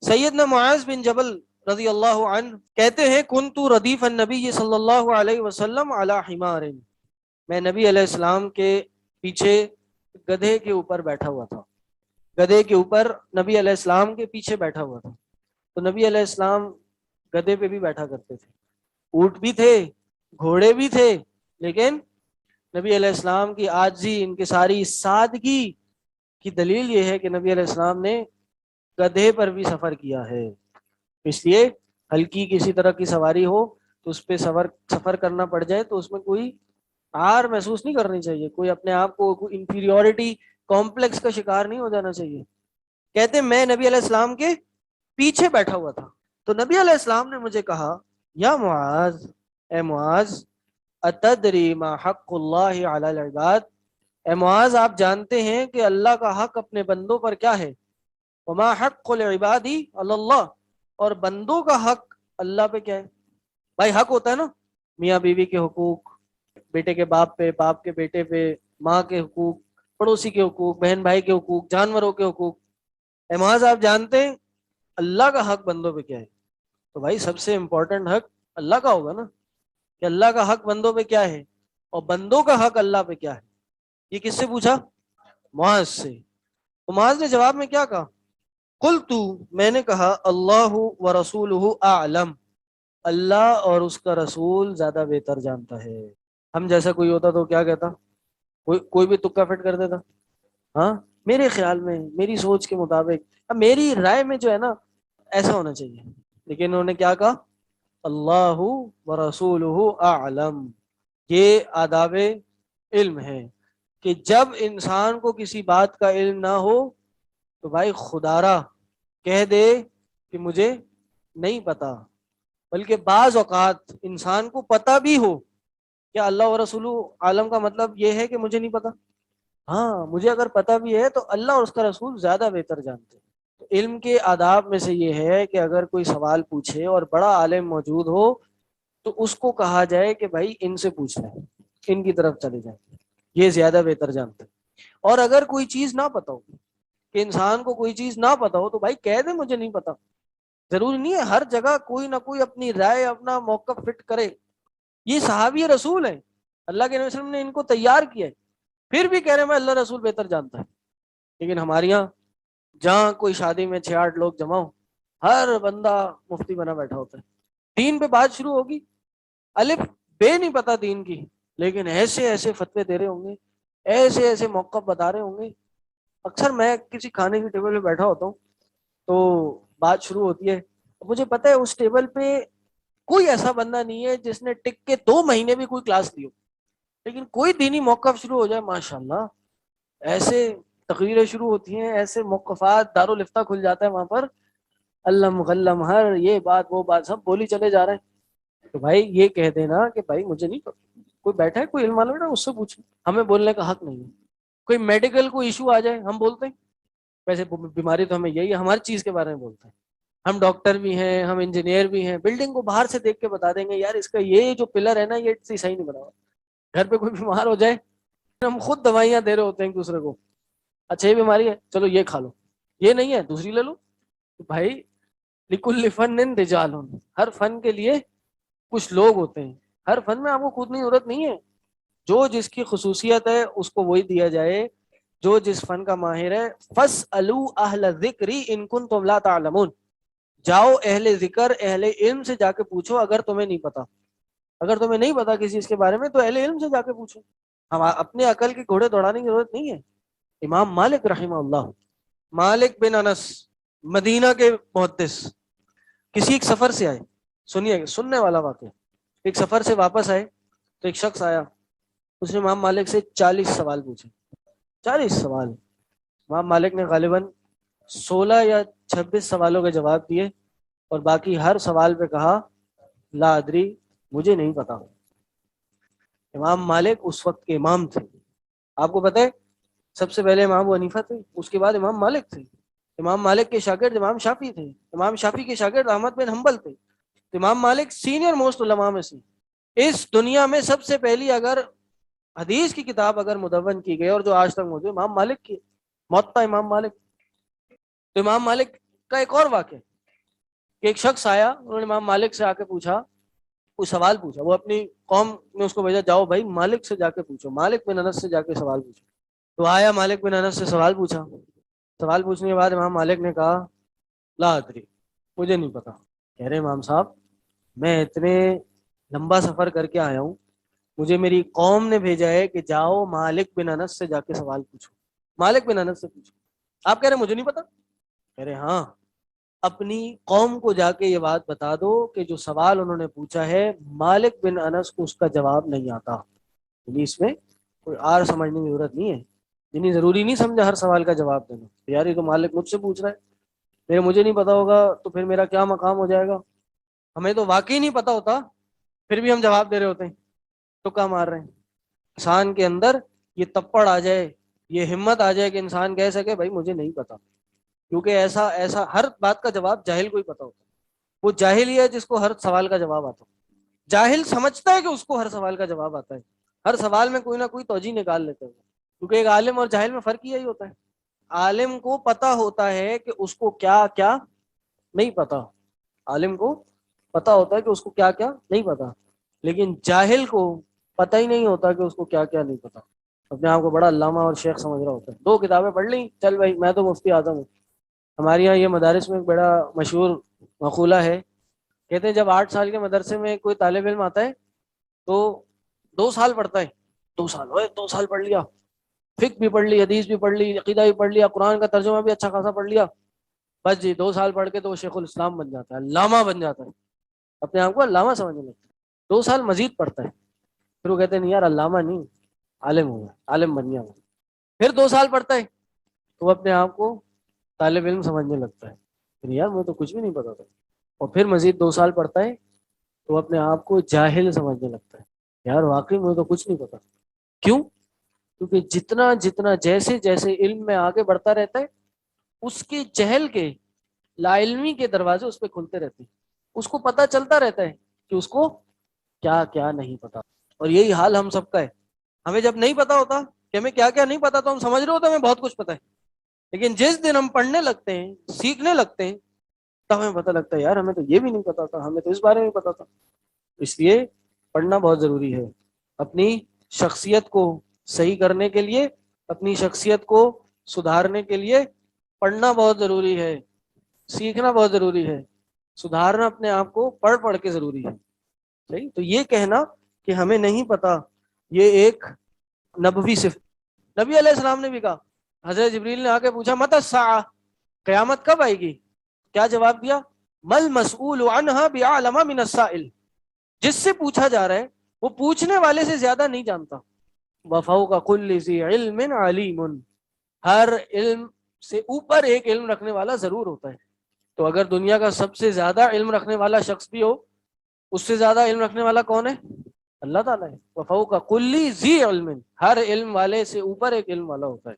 سیدنا معاذ بن جبل رضی اللہ عنہ کہتے ہیں کنت ردیف النبی صلی اللہ علیہ وسلم علی حمار، میں نبی علیہ السلام کے پیچھے گدھے کے اوپر بیٹھا ہوا تھا، گدھے کے اوپر نبی علیہ السلام کے پیچھے بیٹھا ہوا تھا۔ تو نبی علیہ السلام گدھے پہ بھی بیٹھا کرتے تھے، اونٹ بھی تھے، گھوڑے بھی تھے، لیکن نبی علیہ السلام کی عاجزی، ان کی ساری سادگی کی دلیل یہ ہے کہ نبی علیہ السلام نے گدھے پر بھی سفر کیا ہے۔ اس لیے ہلکی کسی طرح کی سواری ہو تو اس پہ سفر کرنا پڑ جائے تو اس میں کوئی عار محسوس نہیں کرنی چاہیے، کوئی اپنے آپ کو کوئی انفیریورٹی کمپلیکس کا شکار نہیں ہو جانا چاہیے۔ کہتے میں نبی علیہ السلام کے پیچھے بیٹھا ہوا تھا، تو نبی علیہ السلام نے مجھے کہا یا معاذ، اے معاذ، اتدری ما حق اللہ علی العباد، اے معاذ آپ جانتے ہیں کہ اللہ کا حق اپنے بندوں پر کیا ہے؟ وما حق العباد علی اللہ، اور بندوں کا حق اللہ پہ کیا ہے؟ بھائی حق ہوتا ہے نا، میاں بیوی کے حقوق، بیٹے کے باپ پہ، باپ کے بیٹے پہ، ماں کے حقوق، پڑوسی کے حقوق، بہن بھائی کے حقوق، جانوروں کے حقوق۔ اے معاذ آپ جانتے ہیں اللہ کا حق بندوں پہ کیا ہے؟ تو بھائی سب سے امپورٹنٹ حق اللہ کا ہوگا نا، کہ اللہ کا حق بندوں پہ کیا ہے اور بندوں کا حق اللہ پہ کیا ہے۔ یہ کس سے پوچھا؟ معاذ سے۔ تو معاذ نے جواب میں کیا کہا؟ قلت، میں نے کہا اللہ ورسولہ اعلم، اللہ اور اس کا رسول زیادہ بہتر جانتا ہے۔ ہم جیسا کوئی ہوتا تو کیا کہتا؟ کوئی بھی تکا فٹ کر دیتا، ہاں میرے خیال میں، میری سوچ کے مطابق، میری رائے میں جو ہے نا ایسا ہونا چاہیے، لیکن انہوں نے کیا کہا؟ اللہ ورسولہ اعلم۔ یہ آداب علم ہے کہ جب انسان کو کسی بات کا علم نہ ہو تو بھائی خدارا کہہ دے کہ مجھے نہیں پتا، بلکہ بعض اوقات انسان کو پتہ بھی ہو، کیا اللہ و رسول عالم کا مطلب یہ ہے کہ مجھے نہیں پتا؟ ہاں مجھے اگر پتہ بھی ہے تو اللہ اور اس کا رسول زیادہ بہتر جانتے ہیں۔ تو علم کے آداب میں سے یہ ہے کہ اگر کوئی سوال پوچھے اور بڑا عالم موجود ہو تو اس کو کہا جائے کہ بھائی ان سے پوچھ لیں، ان کی طرف چلے جائیں، یہ زیادہ بہتر جانتے ہیں۔ اور اگر کوئی چیز نہ پتا ہو، کہ انسان کو کوئی چیز نہ پتا ہو، تو بھائی کہہ دے مجھے نہیں پتا۔ ضروری نہیں ہے ہر جگہ کوئی نہ کوئی اپنی رائے، اپنا موقف فٹ کرے۔ یہ صحابی رسول ہیں، اللہ کے نبی صلی اللہ علیہ وسلم نے ان کو تیار کیا ہے، پھر بھی کہہ رہے ہیں میں اللہ رسول بہتر جانتا ہے۔ لیکن ہمارے یہاں جہاں کوئی شادی میں 6-8 لوگ جمع ہو، ہر بندہ مفتی بنا بیٹھا ہوتا ہے، دین پہ بات شروع ہوگی، الف بے نہیں پتا دین کی، لیکن ایسے ایسے فتوے دے رہے ہوں گے، ایسے ایسے موقف بتا رہے ہوں گے۔ اکثر میں کسی کھانے کی ٹیبل پہ بیٹھا ہوتا ہوں تو بات شروع ہوتی ہے، مجھے پتا ہے اس ٹیبل پہ کوئی ایسا بندہ نہیں ہے جس نے ٹک کے 2 مہینے بھی کوئی کلاس لی ہو، لیکن کوئی دینی موقف شروع ہو جائے ماشاءاللہ ایسے تقریریں شروع ہوتی ہیں، ایسے موقفات، دارالفتہ کھل جاتا ہے وہاں پر، علم غلم ہر یہ بات وہ بات سب بولی چلے جا رہے ہیں۔ تو بھائی یہ کہہ دینا کہ بھائی مجھے نہیں پتا، کوئی بیٹھا ہے کوئی علم والا بیٹا اس سے پوچھیں، ہمیں بولنے کا حق نہیں ہے۔ کوئی میڈیکل کو ایشو آ جائے ہم بولتے ہیں، ویسے بیماری تو ہمیں یہی ہے، ہماری چیز کے بارے میں بولتے ہیں، ہم ڈاکٹر بھی ہیں، ہم انجینئر بھی ہیں، بلڈنگ کو باہر سے دیکھ کے بتا دیں گے یار اس کا یہ جو پلر ہے نا یہ صحیح نہیں بنا ہوا۔ گھر پہ کوئی بیمار ہو جائے ہم خود دوائیاں دے رہے ہوتے ہیں ایک دوسرے کو، اچھا یہ بیماری ہے چلو یہ کھا لو، یہ نہیں ہے دوسری لے لو۔ بھائی لکل فن رجال، ہر فن کے لیے کچھ لوگ ہوتے ہیں، ہر فن میں آپ کو کودنے کی ضرورت نہیں ہے، جو جس کی خصوصیت ہے اس کو وہی دیا جائے، جو جس فن کا ماہر ہے۔ فَاسْأَلُوا أَهْلَ الذِّكْرِ إِن كُنتُمْ لَا تَعْلَمُونَ، جاؤ اہل ذکر اہل علم سے جا کے پوچھو اگر تمہیں نہیں پتا، اگر تمہیں نہیں پتا کسی چیز کے بارے میں تو اہل علم سے جا کے پوچھو، ہم اپنے عقل کے گھوڑے دوڑانے کی ضرورت نہیں ہے۔ امام مالک رحمہ اللہ، مالک بن انس، مدینہ کے محدث، کسی ایک سفر سے آئے، سنیے سننے والا واقعہ، ایک سفر سے واپس آئے تو ایک شخص آیا، اس نے امام مالک سے 40 سوال پوچھے، 40 سوال۔ امام مالک نے غالباً 16 یا 26 سوالوں کے جواب دیے اور باقی ہر سوال پہ کہا لا ادری، مجھے نہیں پتا۔ امام مالک اس وقت کے امام تھے، آپ کو پتہ ہے سب سے پہلے امام ابو حنیفہ تھے، اس کے بعد امام مالک تھے، امام مالک کے شاگرد امام شافعی تھے، امام شافعی کے شاگرد احمد بن حنبل تھے، امام مالک سینئر موسٹ علماء میں سے۔ اس دنیا میں سب سے پہلی اگر حدیث کی کتاب اگر مدون کی گئی اور جو آج تک موجود، امام مالک کی موطا امام مالک۔ تو امام مالک کا ایک اور واقعہ، کہ ایک شخص آیا, انہوں نے امام مالک سے آ کے پوچھا, کوئی سوال پوچھا, وہ اپنی قوم نے اس کو بھیجا, جاؤ بھائی مالک سے جا کے پوچھو, مالک بن انس سے جا کے سوال پوچھو. تو آیا, مالک بن انس سے سوال پوچھا. سوال پوچھنے کے بعد امام مالک نے کہا لا ادری, مجھے نہیں پتا. کہہ رہے امام صاحب میں اتنے لمبا سفر کر کے آیا ہوں, مجھے میری قوم نے بھیجا ہے کہ جاؤ مالک بن انس سے جا کے سوال پوچھو, مالک بن انس سے پوچھو. آپ کہہ رہے مجھے نہیں پتا. کہہ رہے ہاں, اپنی قوم کو جا کے یہ بات بتا دو کہ جو سوال انہوں نے پوچھا ہے مالک بن انس کو اس کا جواب نہیں آتا. یعنی اس میں کوئی آر سمجھنے کی ضرورت نہیں ہے, یعنی ضروری نہیں سمجھا ہر سوال کا جواب دینا. یار یہ تو مالک مجھ سے پوچھ رہا ہے, میرے مجھے نہیں پتا ہوگا تو پھر میرا کیا مقام ہو جائے گا. ہمیں تو واقعی نہیں پتا ہوتا, پھر بھی ہم جواب دے رہے ہوتے ہیں, تو کیا مار رہے ہیں. انسان کے اندر یہ تپڑ آ جائے, یہ ہمت آ جائے کہ انسان کہہ سکے بھائی مجھے نہیں پتا, کیونکہ ایسا ہر بات کا جواب جاہل کو ہی پتا ہوتا ہے. وہ جاہل ہی ہے جس کو ہر سوال کا جواب آتا ہے. جاہل سمجھتا ہے کہ اس کو ہر سوال کا جواب آتا ہے, ہر سوال میں کوئی نہ کوئی توجہ نکال لیتے ہیں, کیونکہ ایک عالم اور جاہل میں فرق یہی ہوتا ہے. عالم کو پتا ہوتا ہے کہ اس کو کیا کیا نہیں پتا, عالم کو پتا ہوتا ہے کہ اس کو کیا کیا نہیں پتا, لیکن جاہل کو پتہ ہی نہیں ہوتا کہ اس کو کیا کیا نہیں پتا. اپنے آپ کو بڑا علامہ اور شیخ سمجھ رہا ہوتا ہے, 2 کتابیں پڑھ لیں, چل بھائی میں تو مفتی اعظم ہوں. ہمارے یہاں یہ مدارس میں ایک بڑا مشہور مقولہ ہے, کہتے ہیں جب 8 سال کے مدرسے میں کوئی طالب علم آتا ہے تو 2 سال پڑھتا ہے. 2 سال ہوئے, 2 سال پڑھ لیا, فقہ بھی پڑھ لی, حدیث بھی پڑھ لی, عقیدہ بھی پڑھ لیا, قرآن کا ترجمہ بھی اچھا خاصا پڑھ لیا, بس جی 2 سال پڑھ کے تو وہ شیخ الاسلام بن جاتا ہے, علامہ بن جاتا ہے, اپنے آپ کو علامہ سمجھنے لگتا ہے. 2 سال مزید پڑھتا ہے, پھر وہ کہتے ہیں نہیں یار علامہ نہیں, عالم ہوں, عالم بن گیا. پھر 2 سال پڑھتا ہے تو وہ اپنے آپ کو طالب علم سمجھنے لگتا ہے, پھر یار مجھے تو کچھ بھی نہیں پتا تھا. اور پھر مزید 2 سال پڑھتا ہے تو وہ اپنے آپ کو جاہل سمجھنے لگتا ہے, یار واقعی مجھے تو کچھ نہیں پتا. کیوں؟ کیونکہ جتنا جتنا جیسے جیسے علم میں آگے بڑھتا رہتا ہے اس کے جہل کے, لا علمی کے دروازے اس پہ کھلتے رہتے ہیں, اس کو پتہ چلتا رہتا ہے کہ اس کو کیا کیا نہیں پتا. اور یہی حال ہم سب کا ہے. ہمیں جب نہیں پتا ہوتا کہ ہمیں کیا کیا نہیں پتا تو ہم سمجھ رہے ہوتے ہیں ہمیں بہت کچھ پتا ہے, لیکن جس دن ہم پڑھنے لگتے ہیں, سیکھنے لگتے ہیں, تب ہمیں پتہ لگتا ہے یار ہمیں تو یہ بھی نہیں پتا تھا, ہمیں تو اس بارے میں پتا تھا. اس لیے پڑھنا بہت ضروری ہے. اپنی شخصیت کو صحیح کرنے کے لیے, اپنی شخصیت کو سدھارنے کے لیے پڑھنا بہت ضروری ہے, سیکھنا بہت ضروری ہے, سدھارنا اپنے آپ کو پڑھ پڑھ کے ضروری ہے. صحیح. تو یہ کہنا کہ ہمیں نہیں پتا یہ ایک نبوی صفت. نبی علیہ السلام نے بھی کہا, حضرت جبریل نے آ کے پوچھا متی الساعہ, قیامت کب آئے گی؟ کیا جواب دیا؟ مل مسئول عنہا بعلم من السائل, جس سے پوچھا جا رہا ہے وہ پوچھنے والے سے زیادہ نہیں جانتا. وفوق کل ذی علم علیم, ہر علم سے اوپر ایک علم رکھنے والا ضرور ہوتا ہے. تو اگر دنیا کا سب سے زیادہ علم رکھنے والا شخص بھی ہو, اس سے زیادہ علم رکھنے والا کون ہے؟ اللہ تعالیٰ ہے. وفوق کل ذی علم, ہر علم والے سے اوپر ایک علم والا ہوتا ہے.